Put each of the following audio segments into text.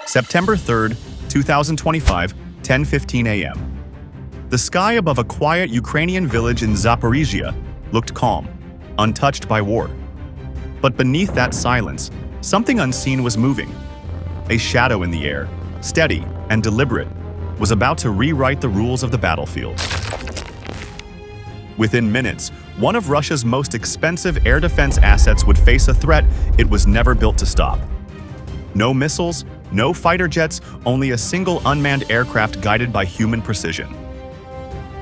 September 3rd, 2025, 10:15 a.m. The sky above a quiet Ukrainian village in Zaporizhia looked calm, untouched by war. But beneath that silence, something unseen was moving. A shadow in the air, steady and deliberate, was about to rewrite the rules of the battlefield. Within minutes, one of Russia's most expensive air defense assets would face a threat it was never built to stop. No missiles, no fighter jets, only a single unmanned aircraft guided by human precision.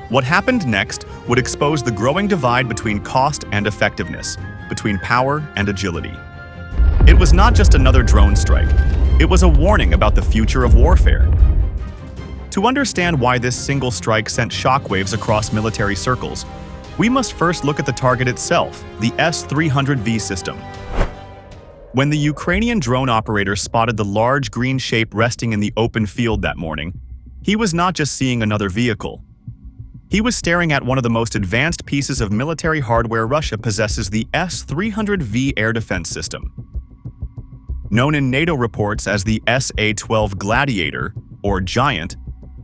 What happened next would expose the growing divide between cost and effectiveness, between power and agility. It was not just another drone strike. It was a warning about the future of warfare. To understand why this single strike sent shockwaves across military circles, we must first look at the target itself, the S-300V system. When the Ukrainian drone operator spotted the large green shape resting in the open field that morning, he was not just seeing another vehicle. He was staring at one of the most advanced pieces of military hardware Russia possesses, the S-300V air defense system. Known in NATO reports as the SA-12 Gladiator, or Giant,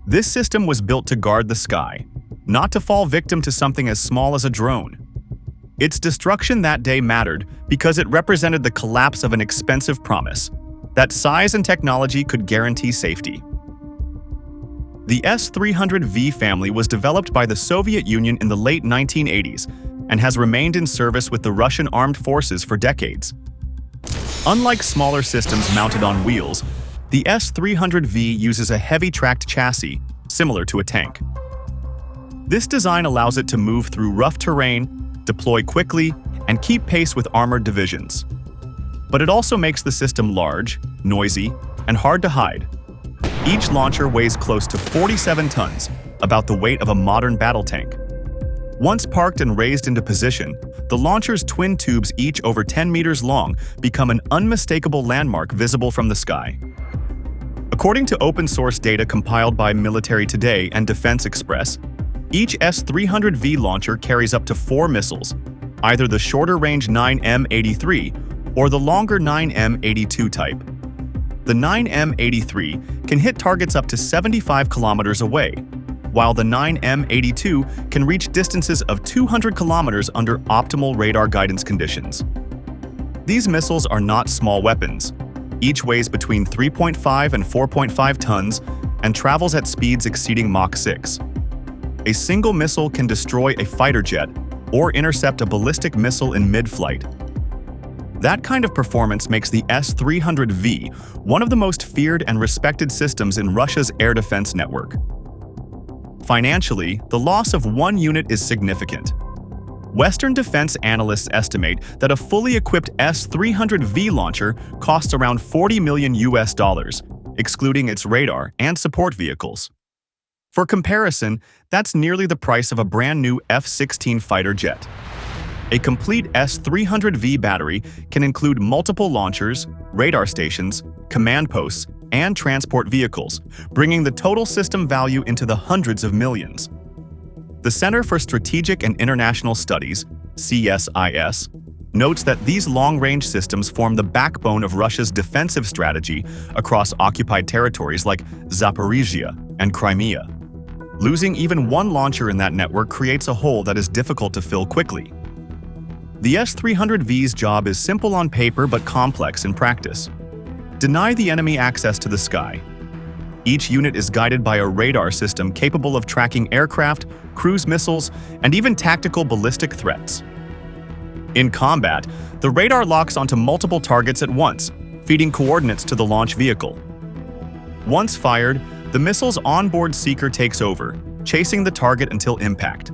this system was built to guard the sky, not to fall victim to something as small as a drone. Its destruction that day mattered because it represented the collapse of an expensive promise, that size and technology could guarantee safety. The S-300V family was developed by the Soviet Union in the late 1980s and has remained in service with the Russian armed forces for decades. Unlike smaller systems mounted on wheels, the S-300V uses a heavy-tracked chassis, similar to a tank. This design allows it to move through rough terrain, deploy quickly, and keep pace with armored divisions. But it also makes the system large, noisy, and hard to hide. Each launcher weighs close to 47 tons, about the weight of a modern battle tank. Once parked and raised into position, the launcher's twin tubes, each over 10 meters long, become an unmistakable landmark visible from the sky. According to open-source data compiled by Military Today and Defense Express, each S-300V launcher carries up to 4 missiles, either the shorter-range 9M83 or the longer 9M82 type. The 9M83 can hit targets up to 75 kilometers away, while the 9M82 can reach distances of 200 kilometers under optimal radar guidance conditions. These missiles are not small weapons. Each weighs between 3.5 and 4.5 tons and travels at speeds exceeding Mach 6. A single missile can destroy a fighter jet or intercept a ballistic missile in mid-flight. That kind of performance makes the S-300V one of the most feared and respected systems in Russia's air defense network. Financially, the loss of one unit is significant. Western defense analysts estimate that a fully equipped S-300V launcher costs around $40 million, excluding its radar and support vehicles. For comparison, that's nearly the price of a brand new F-16 fighter jet. A complete S-300V battery can include multiple launchers, radar stations, command posts, and transport vehicles, bringing the total system value into the hundreds of millions. The Center for Strategic and International Studies, CSIS, notes that these long-range systems form the backbone of Russia's defensive strategy across occupied territories like Zaporizhia and Crimea. Losing even one launcher in that network creates a hole that is difficult to fill quickly. The S-300V's job is simple on paper but complex in practice. Deny the enemy access to the sky. Each unit is guided by a radar system capable of tracking aircraft, cruise missiles, and even tactical ballistic threats. In combat, the radar locks onto multiple targets at once, feeding coordinates to the launch vehicle. Once fired, the missile's onboard seeker takes over, chasing the target until impact.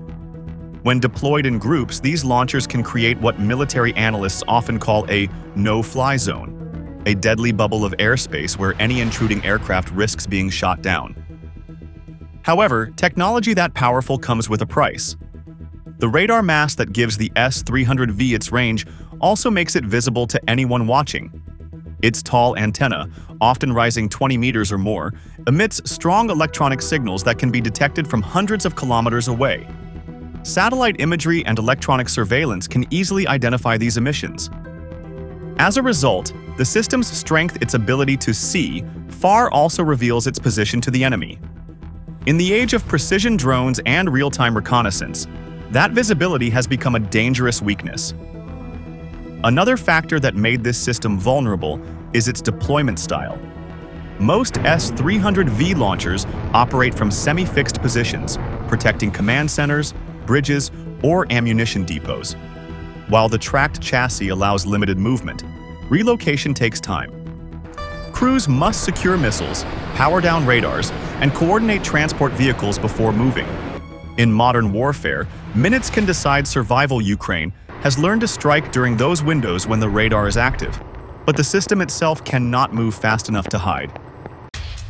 When deployed in groups, these launchers can create what military analysts often call a no-fly zone, a deadly bubble of airspace where any intruding aircraft risks being shot down. However, technology that powerful comes with a price. The radar mass that gives the S-300V its range also makes it visible to anyone watching. Its tall antenna, often rising 20 meters or more, emits strong electronic signals that can be detected from hundreds of kilometers away. Satellite imagery and electronic surveillance can easily identify these emissions. As a result, the system's strength, its ability to see, far also reveals its position to the enemy. In the age of precision drones and real-time reconnaissance, that visibility has become a dangerous weakness. Another factor that made this system vulnerable is its deployment style. Most S-300V launchers operate from semi-fixed positions, protecting command centers, bridges, or ammunition depots. While the tracked chassis allows limited movement, relocation takes time. Crews must secure missiles, power down radars, and coordinate transport vehicles before moving. In modern warfare, minutes can decide survival. Ukraine has learned to strike during those windows when the radar is active, but the system itself cannot move fast enough to hide.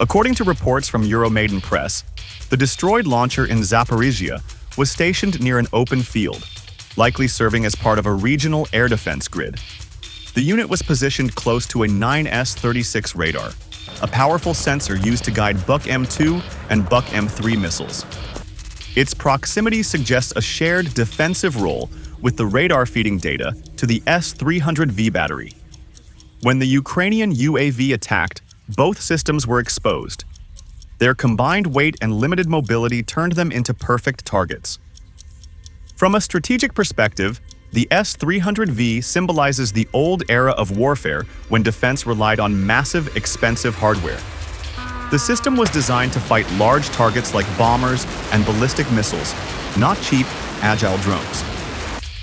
According to reports from Euromaidan Press, the destroyed launcher in Zaporizhia was stationed near an open field, likely serving as part of a regional air defense grid. The unit was positioned close to a 9S-36 radar, a powerful sensor used to guide Buk M2 and Buk M3 missiles. Its proximity suggests a shared defensive role with the radar feeding data to the S-300V battery. When the Ukrainian UAV attacked, both systems were exposed. Their combined weight and limited mobility turned them into perfect targets. From a strategic perspective, the S-300V symbolizes the old era of warfare when defense relied on massive, expensive hardware. The system was designed to fight large targets like bombers and ballistic missiles, not cheap, agile drones.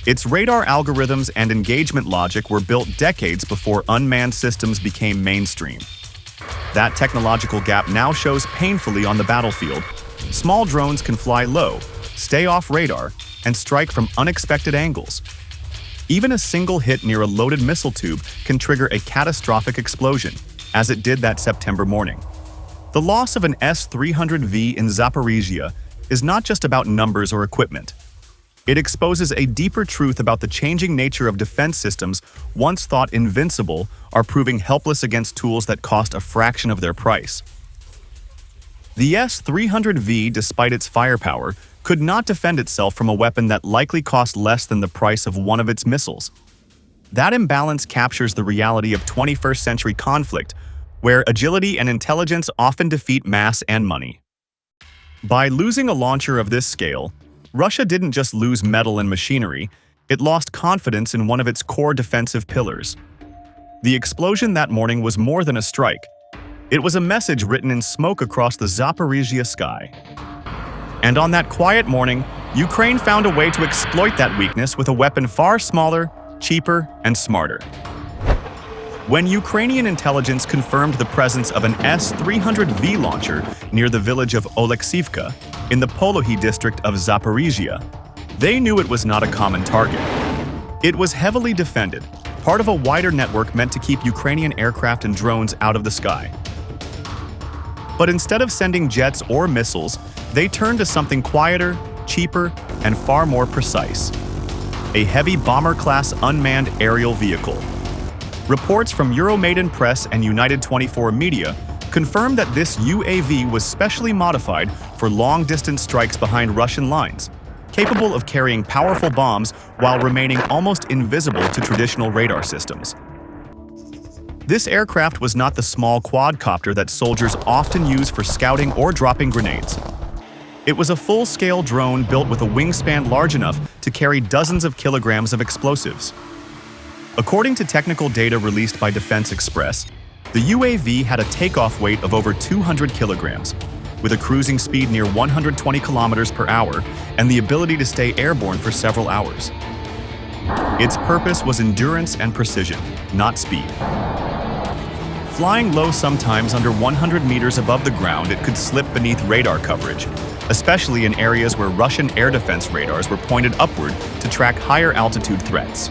Its radar algorithms and engagement logic were built decades before unmanned systems became mainstream. That technological gap now shows painfully on the battlefield. Small drones can fly low, stay off radar, and strike from unexpected angles. Even a single hit near a loaded missile tube can trigger a catastrophic explosion, as it did that September morning. The loss of an S-300V in Zaporizhia is not just about numbers or equipment. It exposes a deeper truth about the changing nature of defense systems once thought invincible are proving helpless against tools that cost a fraction of their price. The S-300V, despite its firepower, could not defend itself from a weapon that likely cost less than the price of one of its missiles. That imbalance captures the reality of 21st century conflict, where agility and intelligence often defeat mass and money. By losing a launcher of this scale, Russia didn't just lose metal and machinery, it lost confidence in one of its core defensive pillars. The explosion that morning was more than a strike. It was a message written in smoke across the Zaporizhia sky. And on that quiet morning, Ukraine found a way to exploit that weakness with a weapon far smaller, cheaper, and smarter. When Ukrainian intelligence confirmed the presence of an S-300V launcher near the village of Oleksivka in the Polohi district of Zaporizhia, they knew it was not a common target. It was heavily defended, part of a wider network meant to keep Ukrainian aircraft and drones out of the sky. But instead of sending jets or missiles, they turned to something quieter, cheaper, and far more precise: a heavy bomber-class unmanned aerial vehicle. Reports from Euromaidan Press and United 24 Media confirm that this UAV was specially modified for long-distance strikes behind Russian lines, capable of carrying powerful bombs while remaining almost invisible to traditional radar systems. This aircraft was not the small quadcopter that soldiers often use for scouting or dropping grenades. It was a full-scale drone built with a wingspan large enough to carry dozens of kilograms of explosives. According to technical data released by Defense Express, the UAV had a takeoff weight of over 200 kilograms, with a cruising speed near 120 kilometers per hour and the ability to stay airborne for several hours. Its purpose was endurance and precision, not speed. Flying low, sometimes under 100 meters above the ground, it could slip beneath radar coverage, especially in areas where Russian air defense radars were pointed upward to track higher altitude threats.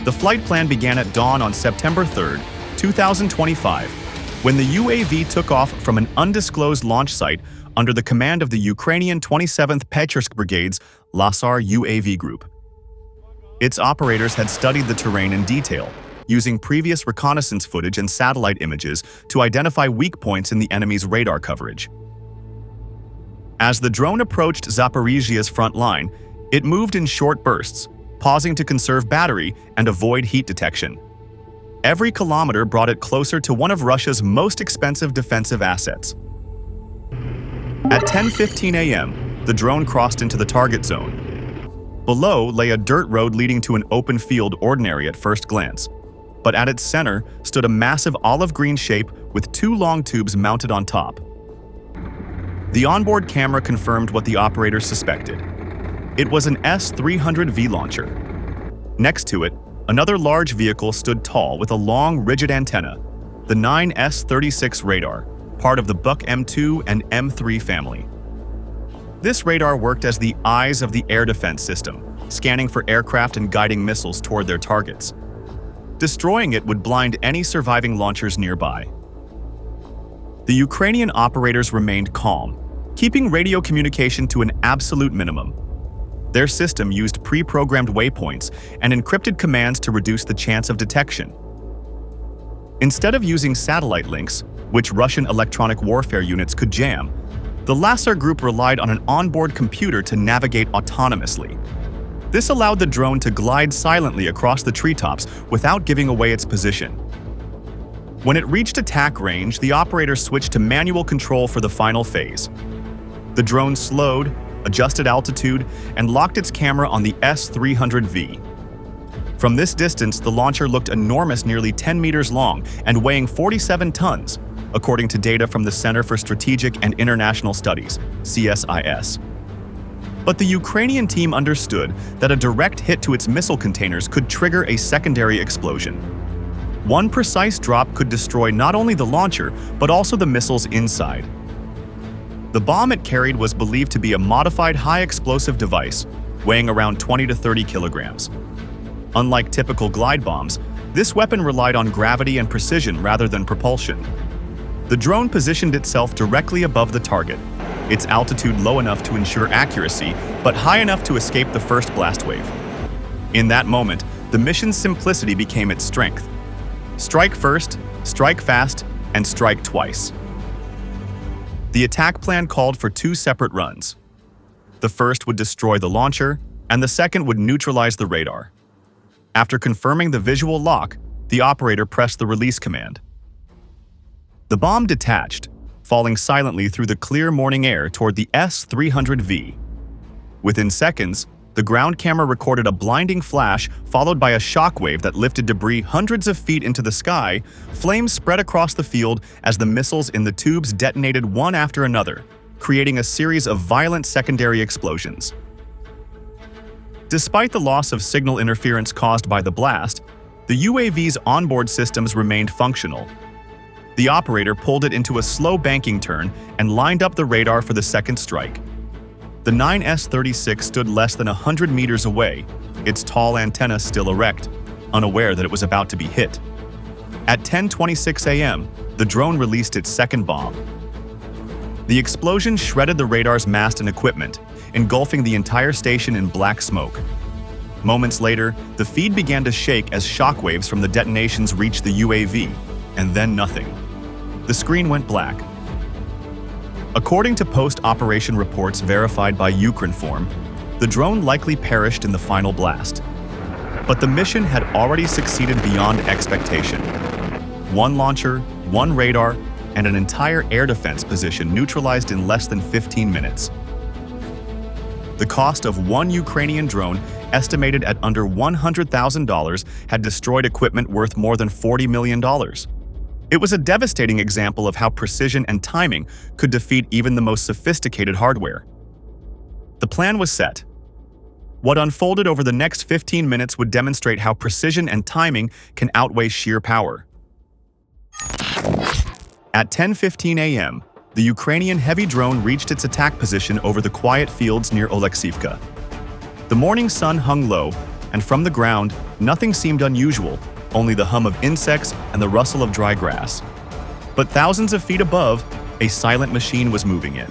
The flight plan began at dawn on September 3, 2025, when the UAV took off from an undisclosed launch site under the command of the Ukrainian 27th Pechersk Brigade's Lasar UAV group. Its operators had studied the terrain in detail, using previous reconnaissance footage and satellite images to identify weak points in the enemy's radar coverage. As the drone approached Zaporizhia's front line, it moved in short bursts, pausing to conserve battery and avoid heat detection. Every kilometer brought it closer to one of Russia's most expensive defensive assets. At 10:15 a.m., the drone crossed into the target zone. Below lay a dirt road leading to an open field, ordinary at first glance. But at its center stood a massive olive green shape with two long tubes mounted on top. The onboard camera confirmed what the operator suspected. It was an S-300V launcher. Next to it, another large vehicle stood tall with a long, rigid antenna, the 9S-36 radar, part of the Buck M2 and M3 family. This radar worked as the eyes of the air defense system, scanning for aircraft and guiding missiles toward their targets. Destroying it would blind any surviving launchers nearby. The Ukrainian operators remained calm, keeping radio communication to an absolute minimum. Their system used pre-programmed waypoints and encrypted commands to reduce the chance of detection. Instead of using satellite links, which Russian electronic warfare units could jam, the Lasar group relied on an onboard computer to navigate autonomously. This allowed the drone to glide silently across the treetops without giving away its position. When it reached attack range, the operator switched to manual control for the final phase. The drone slowed, adjusted altitude, and locked its camera on the S-300V. From this distance, the launcher looked enormous, nearly 10 meters long and weighing 47 tons, according to data from the Center for Strategic and International Studies, CSIS. But the Ukrainian team understood that a direct hit to its missile containers could trigger a secondary explosion. One precise drop could destroy not only the launcher, but also the missiles inside. The bomb it carried was believed to be a modified high-explosive device, weighing around 20 to 30 kilograms. Unlike typical glide bombs, this weapon relied on gravity and precision rather than propulsion. The drone positioned itself directly above the target, its altitude low enough to ensure accuracy, but high enough to escape the first blast wave. In that moment, the mission's simplicity became its strength. Strike first, strike fast, and strike twice. The attack plan called for two separate runs. The first would destroy the launcher, and the second would neutralize the radar. After confirming the visual lock, the operator pressed the release command. The bomb detached, falling silently through the clear morning air toward the S-300V. Within seconds, the ground camera recorded a blinding flash followed by a shockwave that lifted debris hundreds of feet into the sky. Flames spread across the field as the missiles in the tubes detonated one after another, creating a series of violent secondary explosions. Despite the loss of signal interference caused by the blast, the UAV's onboard systems remained functional. The operator pulled it into a slow banking turn and lined up the radar for the second strike. The 9S-36 stood less than 100 meters away, its tall antenna still erect, unaware that it was about to be hit. At 10:26 a.m., the drone released its second bomb. The explosion shredded the radar's mast and equipment, engulfing the entire station in black smoke. Moments later, the feed began to shake as shockwaves from the detonations reached the UAV, and then nothing. The screen went black. According to post-operation reports verified by Ukrinform, the drone likely perished in the final blast. But the mission had already succeeded beyond expectation. One launcher, one radar, and an entire air defense position neutralized in less than 15 minutes. The cost of one Ukrainian drone, estimated at under $100,000, had destroyed equipment worth more than $40 million. It was a devastating example of how precision and timing could defeat even the most sophisticated hardware. The plan was set. What unfolded over the next 15 minutes would demonstrate how precision and timing can outweigh sheer power. At 10:15 a.m., the Ukrainian heavy drone reached its attack position over the quiet fields near Oleksivka. The morning sun hung low, and from the ground, nothing seemed unusual, only the hum of insects and the rustle of dry grass. But thousands of feet above, a silent machine was moving in.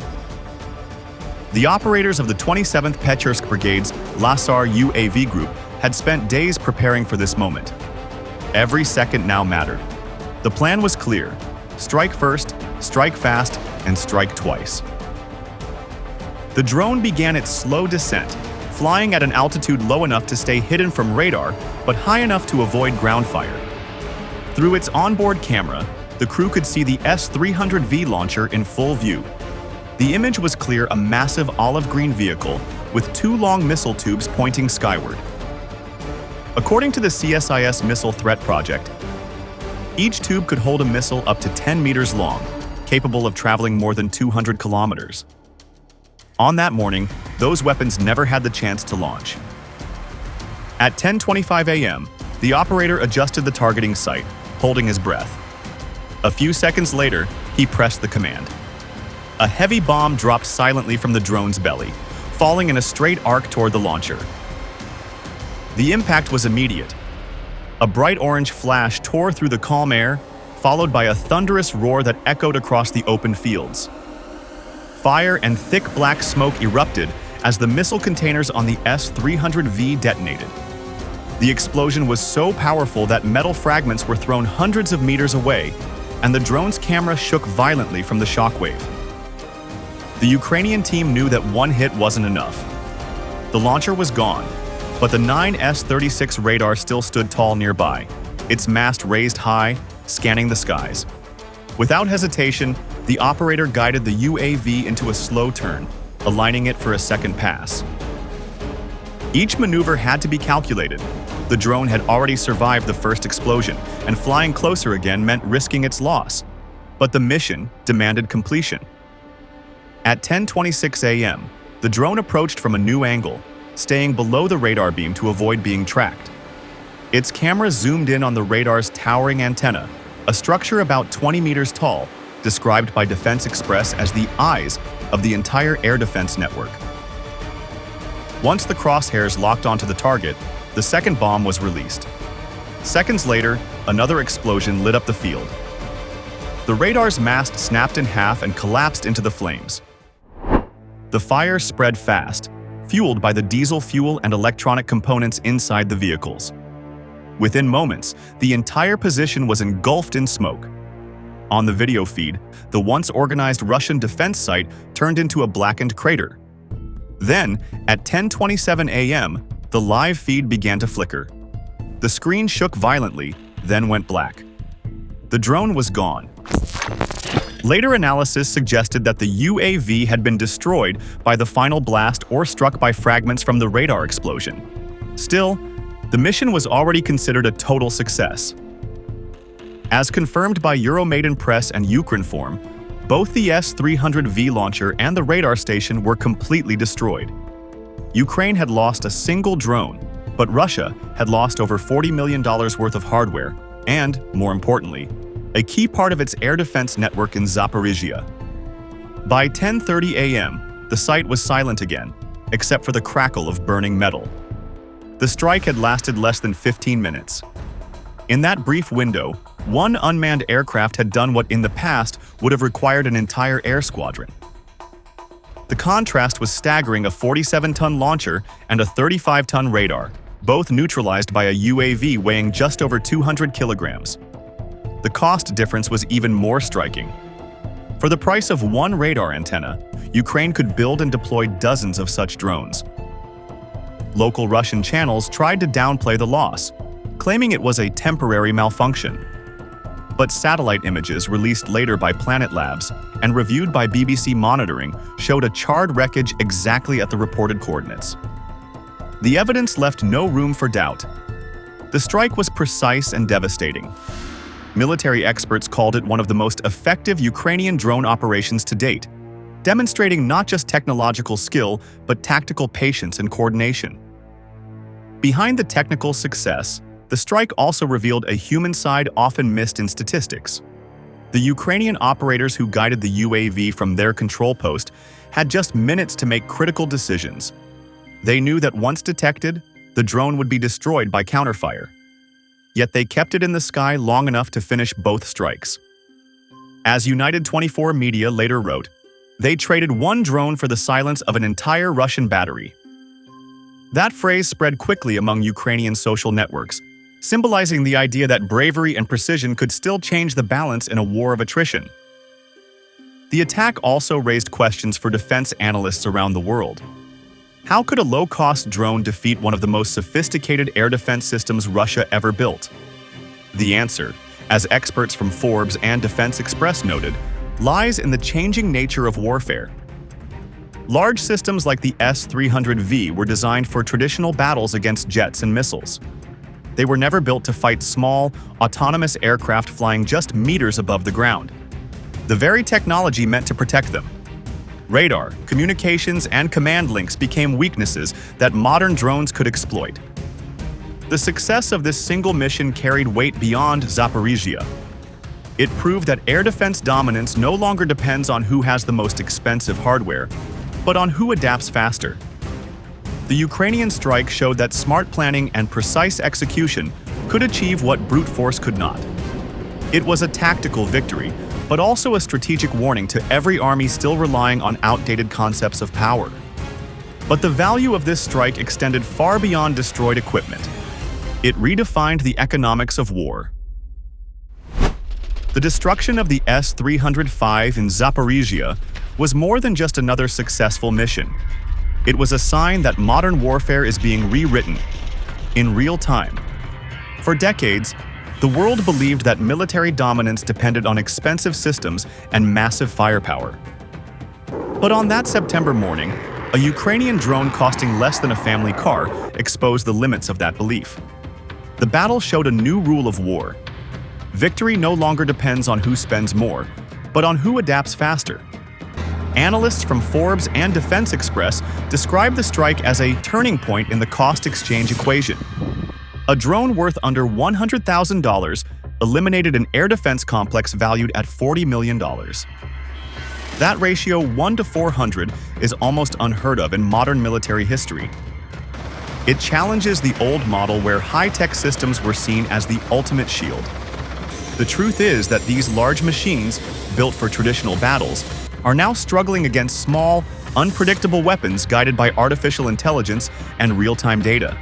The operators of the 27th Pechersk Brigade's Lasar UAV group had spent days preparing for this moment. Every second now mattered. The plan was clear: strike first, strike fast, and strike twice. The drone began its slow descent, flying at an altitude low enough to stay hidden from radar, but high enough to avoid ground fire. Through its onboard camera, the crew could see the S-300V launcher in full view. The image was clear, a massive olive green vehicle with two long missile tubes pointing skyward. According to the CSIS Missile Threat Project, each tube could hold a missile up to 10 meters long, capable of traveling more than 200 kilometers. On that morning, those weapons never had the chance to launch. At 10:25 a.m., the operator adjusted the targeting sight, holding his breath. A few seconds later, he pressed the command. A heavy bomb dropped silently from the drone's belly, falling in a straight arc toward the launcher. The impact was immediate. A bright orange flash tore through the calm air, followed by a thunderous roar that echoed across the open fields. Fire and thick black smoke erupted as the missile containers on the S-300V detonated. The explosion was so powerful that metal fragments were thrown hundreds of meters away, and the drone's camera shook violently from the shockwave. The Ukrainian team knew that one hit wasn't enough. The launcher was gone, but the 9 S-36 radar still stood tall nearby, its mast raised high, scanning the skies. Without hesitation, the operator guided the UAV into a slow turn, aligning it for a second pass. Each maneuver had to be calculated. The drone had already survived the first explosion, and flying closer again meant risking its loss. But the mission demanded completion. At 10:26 a.m., the drone approached from a new angle, staying below the radar beam to avoid being tracked. Its camera zoomed in on the radar's towering antenna, a structure about 20 meters tall, described by Defense Express as the eyes of the entire air defense network. Once the crosshairs locked onto the target, the second bomb was released. Seconds later, another explosion lit up the field. The radar's mast snapped in half and collapsed into the flames. The fire spread fast, fueled by the diesel fuel and electronic components inside the vehicles. Within moments, the entire position was engulfed in smoke. On the video feed, the once organized Russian defense site turned into a blackened crater. Then, at 10:27 a.m., the live feed began to flicker. The screen shook violently, then went black. The drone was gone. Later analysis suggested that the UAV had been destroyed by the final blast or struck by fragments from the radar explosion. Still, the mission was already considered a total success. As confirmed by Euromaidan Press and Ukrinform, both the S-300V launcher and the radar station were completely destroyed. Ukraine had lost a single drone, but Russia had lost over $40 million worth of hardware and, more importantly, a key part of its air defense network in Zaporizhia. By 10:30 a.m., the site was silent again, except for the crackle of burning metal. The strike had lasted less than 15 minutes. In that brief window, one unmanned aircraft had done what in the past would have required an entire air squadron. The contrast was staggering: a 47-ton launcher and a 35-ton radar, both neutralized by a UAV weighing just over 200 kilograms. The cost difference was even more striking. For the price of one radar antenna, Ukraine could build and deploy dozens of such drones. Local Russian channels tried to downplay the loss, claiming it was a temporary malfunction. But satellite images released later by Planet Labs and reviewed by BBC Monitoring showed a charred wreckage exactly at the reported coordinates. The evidence left no room for doubt. The strike was precise and devastating. Military experts called it one of the most effective Ukrainian drone operations to date, demonstrating not just technological skill, but tactical patience and coordination. Behind the technical success, the strike also revealed a human side often missed in statistics. The Ukrainian operators who guided the UAV from their control post had just minutes to make critical decisions. They knew that once detected, the drone would be destroyed by counterfire. Yet they kept it in the sky long enough to finish both strikes. As United 24 Media later wrote, they traded one drone for the silence of an entire Russian battery. That phrase spread quickly among Ukrainian social networks, symbolizing the idea that bravery and precision could still change the balance in a war of attrition. The attack also raised questions for defense analysts around the world. How could a low-cost drone defeat one of the most sophisticated air defense systems Russia ever built? The answer: as experts from Forbes and Defense Express noted, lies in the changing nature of warfare. Large systems like the S-300V were designed for traditional battles against jets and missiles. They were never built to fight small, autonomous aircraft flying just meters above the ground. The very technology meant to protect them. Radar, communications, and command links became weaknesses that modern drones could exploit. The success of this single mission carried weight beyond Zaporizhzhia. It proved that air defense dominance no longer depends on who has the most expensive hardware, but on who adapts faster. The Ukrainian strike showed that smart planning and precise execution could achieve what brute force could not. It was a tactical victory, but also a strategic warning to every army still relying on outdated concepts of power. But the value of this strike extended far beyond destroyed equipment. It redefined the economics of war. The destruction of the S-300V in Zaporizhzhia was more than just another successful mission. It was a sign that modern warfare is being rewritten in real time. For decades, the world believed that military dominance depended on expensive systems and massive firepower. But on that September morning, a Ukrainian drone costing less than a family car exposed the limits of that belief. The battle showed a new rule of war. Victory no longer depends on who spends more, but on who adapts faster. Analysts from Forbes and Defense Express describe the strike as a turning point in the cost-exchange equation. A drone worth under $100,000 eliminated an air defense complex valued at $40 million. That ratio, 1 to 400, is almost unheard of in modern military history. It challenges the old model where high-tech systems were seen as the ultimate shield. The truth is that these large machines, built for traditional battles, are now struggling against small, unpredictable weapons guided by artificial intelligence and real-time data.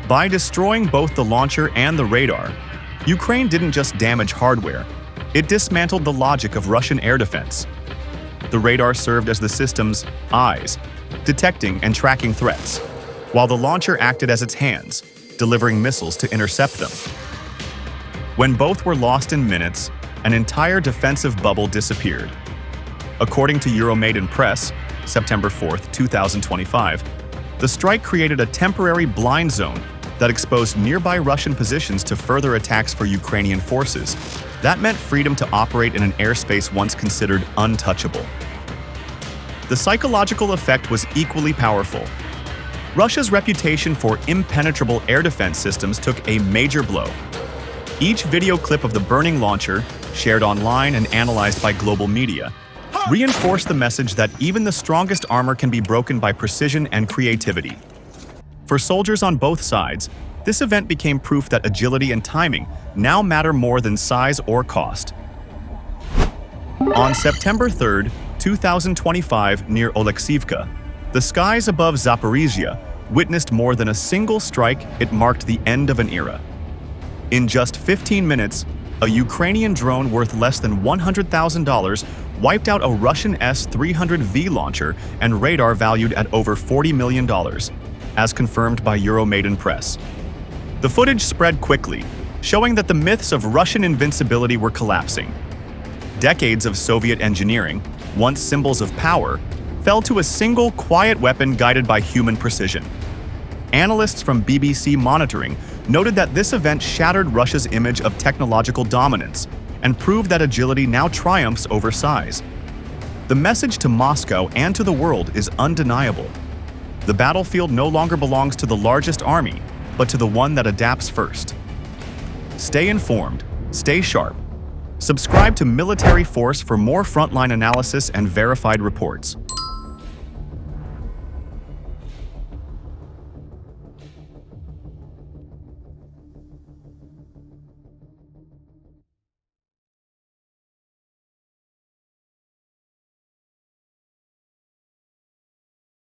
By destroying both the launcher and the radar, Ukraine didn't just damage hardware, it dismantled the logic of Russian air defense. The radar served as the system's eyes, detecting and tracking threats, while the launcher acted as its hands, delivering missiles to intercept them. When both were lost in minutes, an entire defensive bubble disappeared. According to Euromaidan Press, September 4, 2025, the strike created a temporary blind zone that exposed nearby Russian positions to further attacks for Ukrainian forces. That meant freedom to operate in an airspace once considered untouchable. The psychological effect was equally powerful. Russia's reputation for impenetrable air defense systems took a major blow. Each video clip of the burning launcher, shared online and analyzed by global media, reinforced the message that even the strongest armor can be broken by precision and creativity. For soldiers on both sides, this event became proof that agility and timing now matter more than size or cost. On September 3, 2025, near Oleksivka, the skies above Zaporizhzhia witnessed more than a single strike. It marked the end of an era. In just 15 minutes, a Ukrainian drone worth less than $100,000 wiped out a Russian S-300V launcher and radar valued at over $40 million, as confirmed by Euromaidan Press. The footage spread quickly, showing that the myths of Russian invincibility were collapsing. Decades of Soviet engineering, once symbols of power, fell to a single quiet weapon guided by human precision. Analysts from BBC Monitoring noted that this event shattered Russia's image of technological dominance and proved that agility now triumphs over size. The message to Moscow and to the world is undeniable. The battlefield no longer belongs to the largest army, but to the one that adapts first. Stay informed, stay sharp. Subscribe to Military Force for more frontline analysis and verified reports.